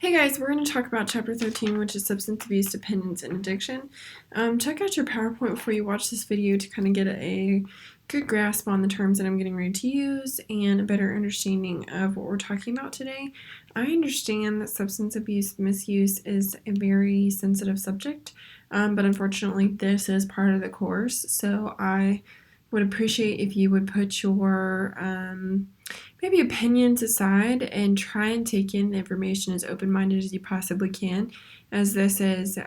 Hey guys, we're going to talk about chapter 13, which is substance abuse, dependence, and addiction. Check out your PowerPoint before you watch this video to kind of get a good grasp on the terms that I'm getting ready to use and a better understanding of what we're talking about today. I understand that substance abuse misuse is a very sensitive subject, but unfortunately this is part of the course, so I would appreciate if you would put your maybe opinions aside and try and take in the information as open-minded as you possibly can, as this is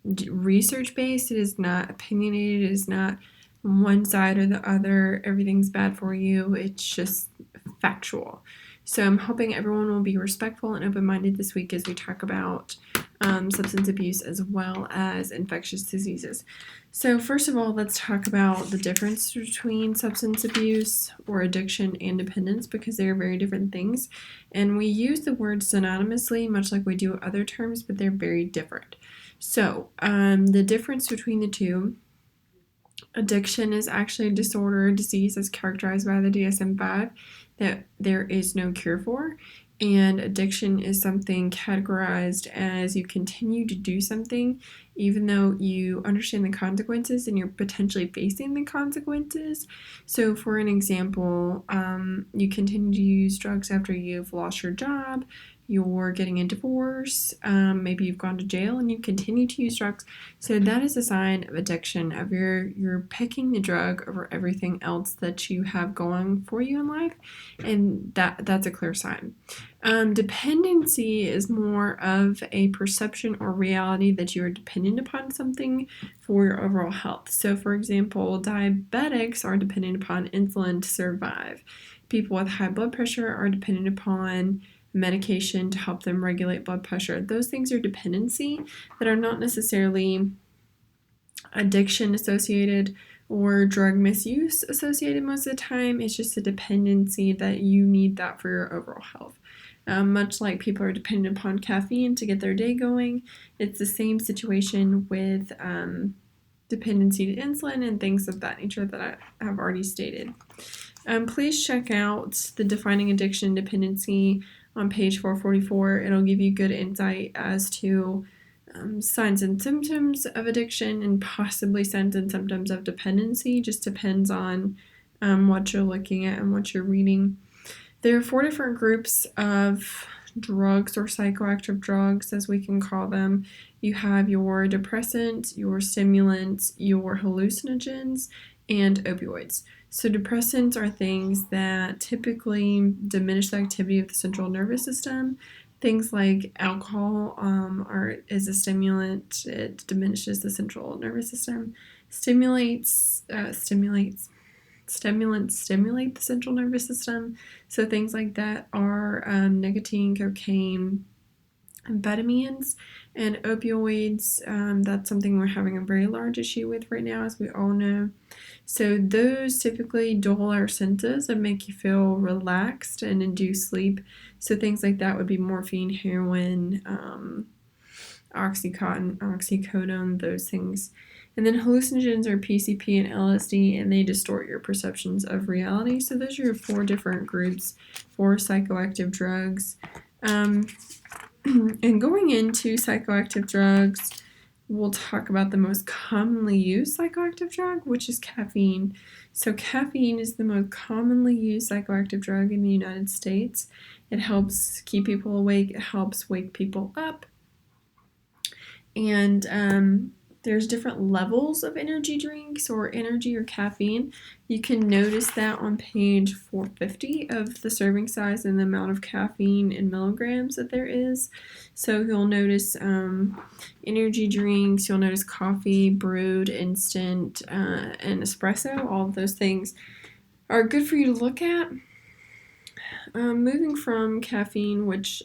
research-based. It is not opinionated. It is not one side or the other. Everything's bad for you. It's just factual. So I'm hoping everyone will be respectful and open-minded this week as we talk about substance abuse as well as infectious diseases. So first of all, let's talk about the difference between substance abuse or addiction and dependence, because they are very different things. And we use the word synonymously, much like we do other terms, but they're very different. So the difference between the two: addiction is actually a disorder or disease as characterized by the DSM-5 that there is no cure for. And addiction is something categorized as you continue to do something even though you understand the consequences and you're potentially facing the consequences. So for an example, you continue to use drugs after you've lost your job, you're getting a divorce, maybe you've gone to jail and you continue to use drugs. So that is a sign of addiction, of you're picking the drug over everything else that you have going for you in life, and that's a clear sign. Dependency is more of a perception or reality that you are dependent upon something for your overall health. So for example, diabetics are dependent upon insulin to survive. People with high blood pressure are dependent upon medication to help them regulate blood pressure. Those things are dependency that are not necessarily addiction associated or drug misuse associated most of the time. It's just a dependency that you need that for your overall health. Much like people are dependent upon caffeine to get their day going, it's the same situation with dependency to insulin and things of that nature that I have already stated. Please check out the Defining Addiction and Dependency on page 444. It'll give you good insight as to signs and symptoms of addiction and possibly signs and symptoms of dependency. Just depends on what you're looking at and what you're reading. There are 4 different groups of drugs, or psychoactive drugs as we can call them. You have your depressants, your stimulants, your hallucinogens, and opioids. So depressants are things that typically diminish the activity of the central nervous system. Things like alcohol is a stimulant. It diminishes the central nervous system. Stimulants stimulate the central nervous system. So things like that are nicotine, cocaine, amphetamines, and opioids. That's something we're having a very large issue with right now, as we all know. So those typically dull our senses and make you feel relaxed and induce sleep. So things like that would be morphine, heroin, Oxycontin, oxycodone, those things. And then hallucinogens are PCP and LSD, and they distort your perceptions of reality. So those are your 4 different groups for psychoactive drugs. And going into psychoactive drugs, we'll talk about the most commonly used psychoactive drug, which is caffeine. So caffeine is the most commonly used psychoactive drug in the United States. It helps keep people awake. It helps wake people up. And there's different levels of energy drinks or energy or caffeine. You can notice that on page 450 of the serving size and the amount of caffeine in milligrams that there is. So you'll notice energy drinks, you'll notice coffee, brewed, instant, and espresso. All of those things are good for you to look at. Moving from caffeine, which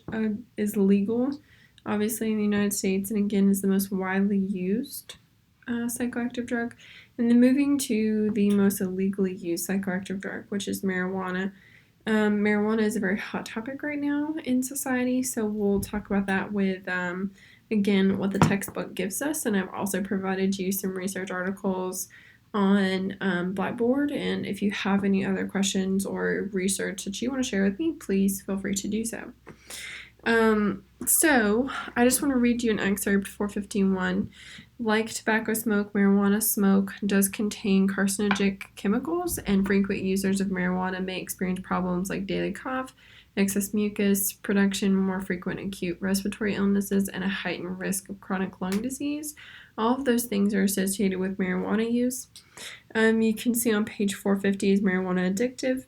is legal obviously in the United States, and again is the most widely used psychoactive drug. And then moving to the most illegally used psychoactive drug, which is marijuana. Marijuana is a very hot topic right now in society, so we'll talk about that with, again, what the textbook gives us. And I've also provided you some research articles on Blackboard, and if you have any other questions or research that you want to share with me, please feel free to do so. So I just want to read you an excerpt 451. Like tobacco smoke, marijuana smoke does contain carcinogenic chemicals, and frequent users of marijuana may experience problems like daily cough, excess mucus production, more frequent acute respiratory illnesses, and a heightened risk of chronic lung disease. All of those things are associated with marijuana use. You can see on page 450 is marijuana addictive.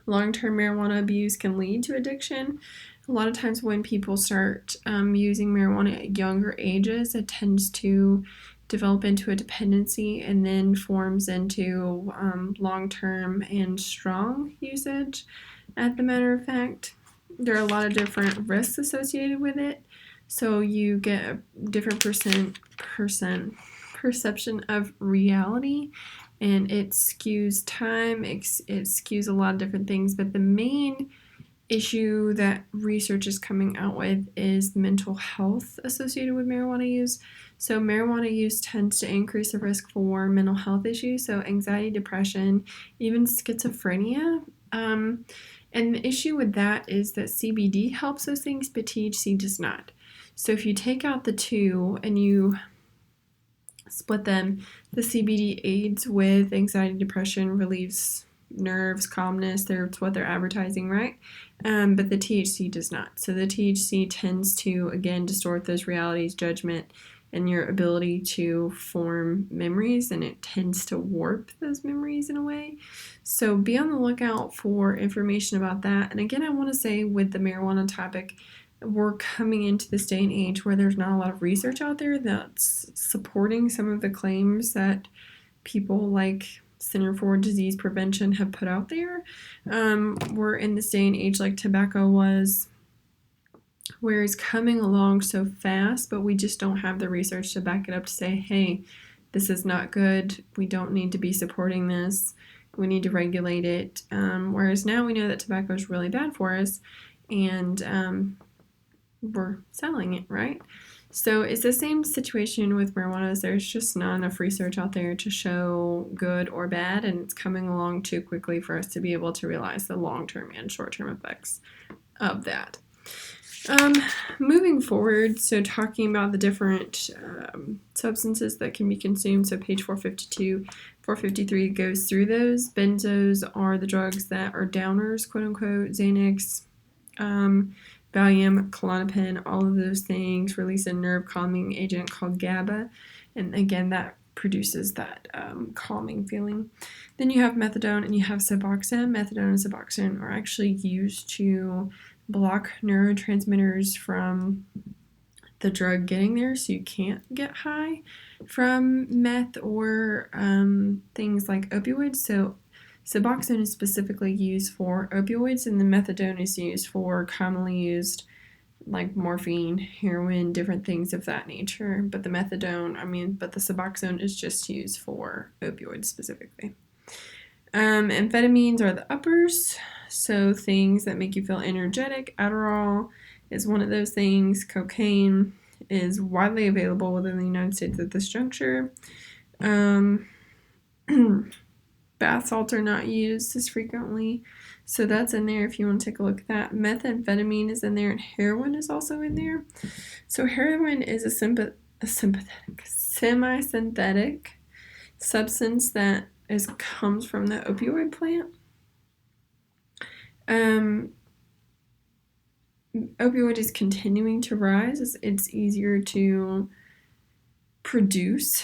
Long-term marijuana abuse can lead to addiction. A lot of times when people start using marijuana at younger ages, it tends to develop into a dependency and then forms into long-term and strong usage. As a matter of fact, there are a lot of different risks associated with it. So you get a different perception of reality, and it skews time, it skews a lot of different things, but the main issue that research is coming out with is mental health associated with marijuana use. So marijuana use tends to increase the risk for mental health issues, so anxiety, depression, even schizophrenia. And the issue with that is that CBD helps those things, but THC does not. So if you take out the two and you split them, the CBD aids with anxiety, depression, relieves nerves, calmness. That's what they're advertising, right? But the THC does not. So the THC tends to, again, distort those realities, judgment, and your ability to form memories, and it tends to warp those memories in a way. So be on the lookout for information about that. And again, I want to say with the marijuana topic, we're coming into this day and age where there's not a lot of research out there that's supporting some of the claims that people like Center for Disease Prevention have put out there. We're in this day and age like tobacco was, where it's coming along so fast, but we just don't have the research to back it up to say, hey, this is not good. We don't need to be supporting this. We need to regulate it. Whereas now we know that tobacco is really bad for us, and we're selling it, right? So it's the same situation with marijuana. There's just not enough research out there to show good or bad, and it's coming along too quickly for us to be able to realize the long-term and short-term effects of that. Moving forward, so talking about the different substances that can be consumed, so page 452, 453 goes through those. Benzos are the drugs that are downers, quote unquote, Xanax, Valium, Klonopin, all of those things release a nerve calming agent called GABA, and again, that produces that calming feeling. Then you have methadone and you have Suboxone. Methadone and Suboxone are actually used to block neurotransmitters from the drug getting there, so you can't get high from meth or things like opioids. So Suboxone is specifically used for opioids, and the methadone is used for commonly used like morphine, heroin, different things of that nature. But the Suboxone is just used for opioids specifically. Amphetamines are the uppers, so things that make you feel energetic. Adderall is one of those things. Cocaine is widely available within the United States at this juncture. Bath salts are not used as frequently, so that's in there if you want to take a look at that. Methamphetamine is in there, and heroin is also in there. So heroin is a semi-synthetic substance that comes from the opioid plant. Opioid is continuing to rise. It's easier to produce,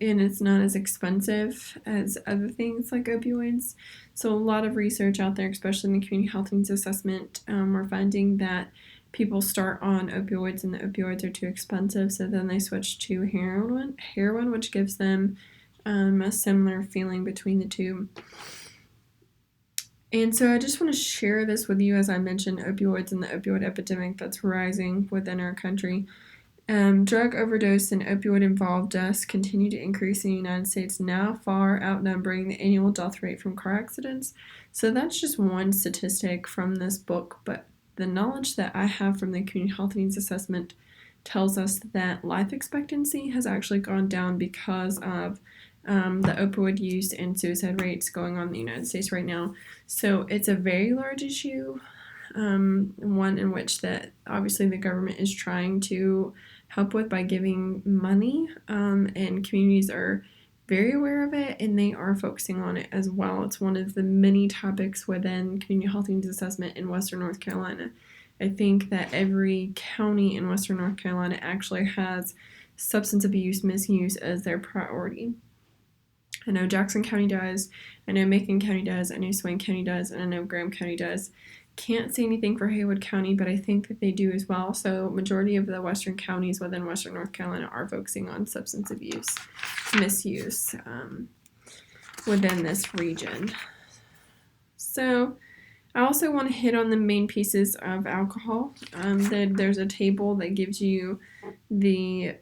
and it's not as expensive as other things like opioids. So a lot of research out there, especially in the community health needs assessment, we're finding that people start on opioids and the opioids are too expensive, so then they switch to heroin, which gives them a similar feeling between the two. And so I just want to share this with you, as I mentioned, opioids and the opioid epidemic that's rising within our country. Drug overdose and opioid-involved deaths continue to increase in the United States, now far outnumbering the annual death rate from car accidents. So that's just one statistic from this book, but the knowledge that I have from the Community Health Needs Assessment tells us that life expectancy has actually gone down because of the opioid use and suicide rates going on in the United States right now. So it's a very large issue. one in which that obviously the government is trying to help with by giving money, and communities are very aware of it and they are focusing on it as well. It's one of the many topics within community health needs assessment in Western North Carolina. I think that every county in Western North Carolina actually has substance abuse misuse as their priority. I know Jackson County does, I know Macon County does, I know Swain County does, and I know Graham County does. Can't say anything for Haywood County, but I think that they do as well. So majority of the western counties within Western North Carolina are focusing on substance abuse misuse within this region. So I also want to hit on the main pieces of alcohol. There's a table that gives you the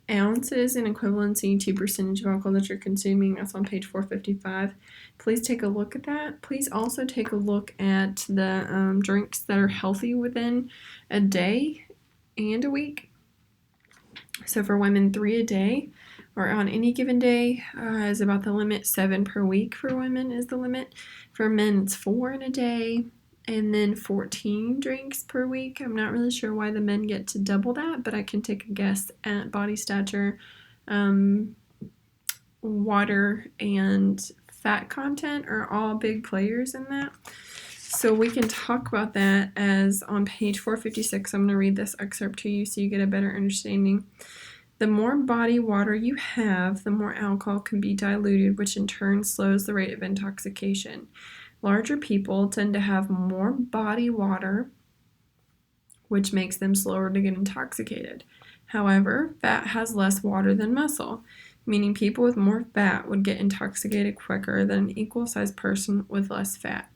ounces and equivalency to percentage of alcohol that you're consuming. That's on page 455. Please take a look at that. Please also take a look at the drinks that are healthy within a day and a week. So for women, 3 a day or on any given day is about the limit. 7 per week for women is the limit. For men, it's 4 in a day, and then 14 drinks per week. I'm not really sure why the men get to double that, but I can take a guess at body stature, water, and fat content are all big players in that. So we can talk about that as on page 456. I'm going to read this excerpt to you so you get a better understanding. The more body water you have, the more alcohol can be diluted, which in turn slows the rate of intoxication. Larger people tend to have more body water, which makes them slower to get intoxicated. However, fat has less water than muscle, meaning people with more fat would get intoxicated quicker than an equal-sized person with less fat.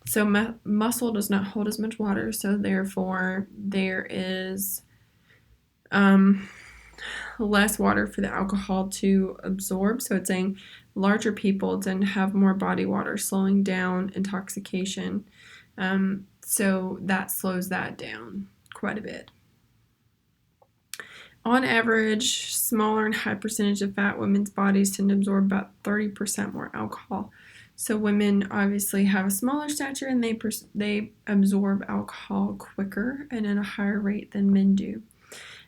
So muscle does not hold as much water, so therefore there is less water for the alcohol to absorb. So it's saying larger people tend to have more body water, slowing down intoxication. So that slows that down quite a bit. On average, smaller and high percentage of fat women's bodies tend to absorb about 30% more alcohol. So women obviously have a smaller stature and they absorb alcohol quicker and at a higher rate than men do.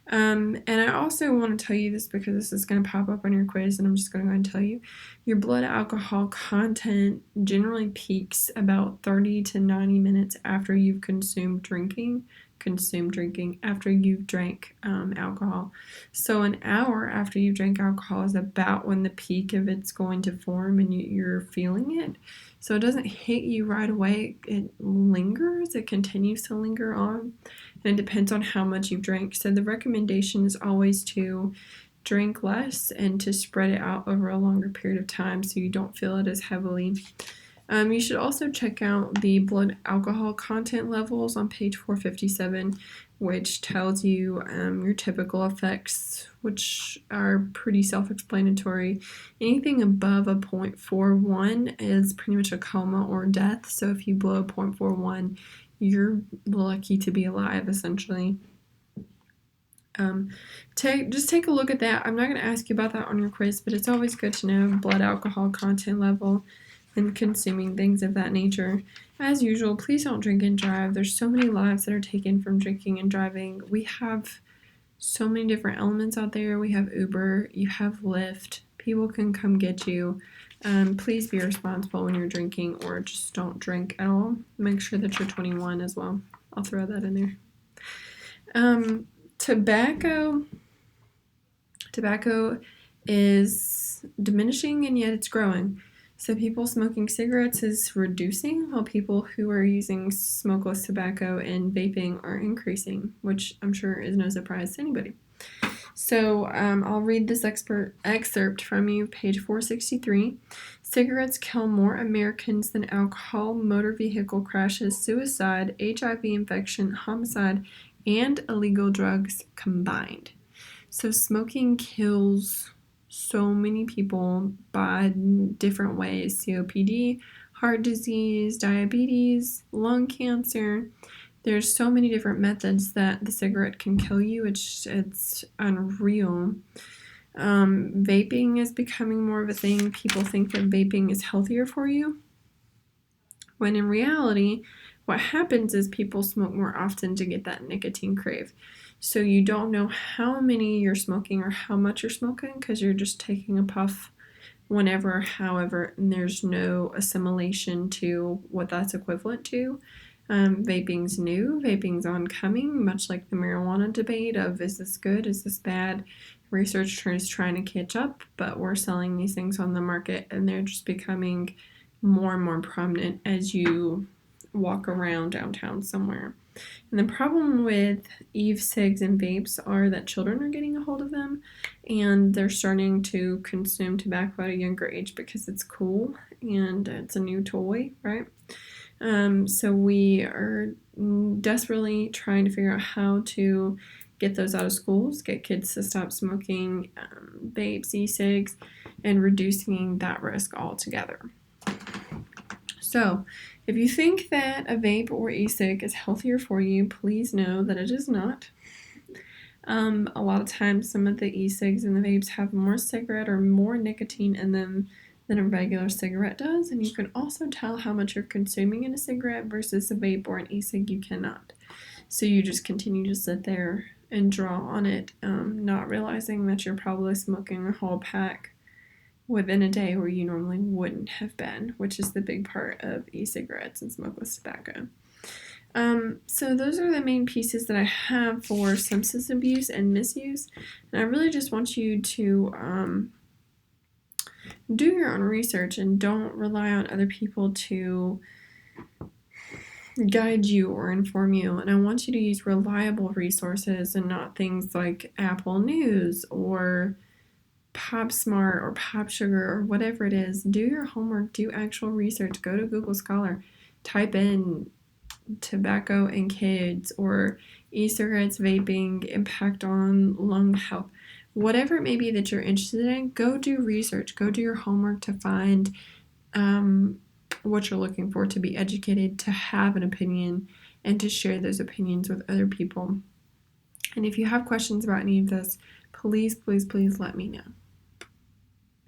And I also want to tell you this because this is going to pop up on your quiz, and I'm just going to go ahead and tell you. Your blood alcohol content generally peaks about 30 to 90 minutes after you've consumed drinking after you've drank alcohol. So an hour after you've drank alcohol is about when the peak of it's going to form and you're feeling it. So it doesn't hit you right away. It lingers. It continues to linger on. And it depends on how much you've drank. So the recommendation is always to drink less and to spread it out over a longer period of time so you don't feel it as heavily. You should also check out the blood alcohol content levels on page 457, which tells you your typical effects, which are pretty self-explanatory. Anything above a 0.41 is pretty much a coma or death. So if you blow a 0.41, you're lucky to be alive, essentially. Just take a look at that. I'm not going to ask you about that on your quiz, but it's always good to know blood alcohol content level and consuming things of that nature. As usual, please don't drink and drive. There's so many lives that are taken from drinking and driving. We have so many different elements out there. We have Uber, you have Lyft, people can come get you. Please be responsible when you're drinking, or just don't drink at all. Make sure that you're 21 as well. I'll throw that in there. Tobacco is diminishing and yet it's growing. So people smoking cigarettes is reducing, while people who are using smokeless tobacco and vaping are increasing, which I'm sure is no surprise to anybody. So I'll read this excerpt from you, page 463. Cigarettes kill more Americans than alcohol, motor vehicle crashes, suicide, HIV infection, homicide, and illegal drugs combined. So smoking kills so many people by different ways: COPD, heart disease, diabetes, lung cancer. There's so many different methods that the cigarette can kill you. It's unreal. Vaping is becoming more of a thing. People think that vaping is healthier for you, when in reality, what happens is people smoke more often to get that nicotine crave. So you don't know how many you're smoking or how much you're smoking because you're just taking a puff whenever, however, and there's no assimilation to what that's equivalent to. Vaping's new, vaping's oncoming, much like the marijuana debate of is this good, is this bad? Research is trying to catch up, but we're selling these things on the market and they're just becoming more and more prominent as you walk around downtown somewhere. And the problem with e-cigs and vapes are that children are getting a hold of them and they're starting to consume tobacco at a younger age because it's cool and it's a new toy, right? So we are desperately trying to figure out how to get those out of schools, get kids to stop smoking vapes, e-cigs, and reducing that risk altogether. So, if you think that a vape or e-cig is healthier for you, please know that it is not. A lot of times, some of the e-cigs and the vapes have more cigarette or more nicotine in them than a regular cigarette does, and you can also tell how much you're consuming in a cigarette versus a vape or an e-cig you cannot. So you just continue to sit there and draw on it, not realizing that you're probably smoking a whole pack within a day where you normally wouldn't have been, which is the big part of e-cigarettes and smokeless tobacco. So those are the main pieces that I have for substance abuse and misuse, and I really just want you to do your own research and don't rely on other people to guide you or inform you. And I want you to use reliable resources and not things like Apple News or PopSmart or PopSugar or whatever it is. Do your homework, do actual research, go to Google Scholar, type in tobacco and kids or e-cigarettes, vaping, impact on lung health. Whatever it may be that you're interested in, go do research, go do your homework to find what you're looking for, to be educated, to have an opinion, and to share those opinions with other people. And if you have questions about any of this, please, please, please let me know.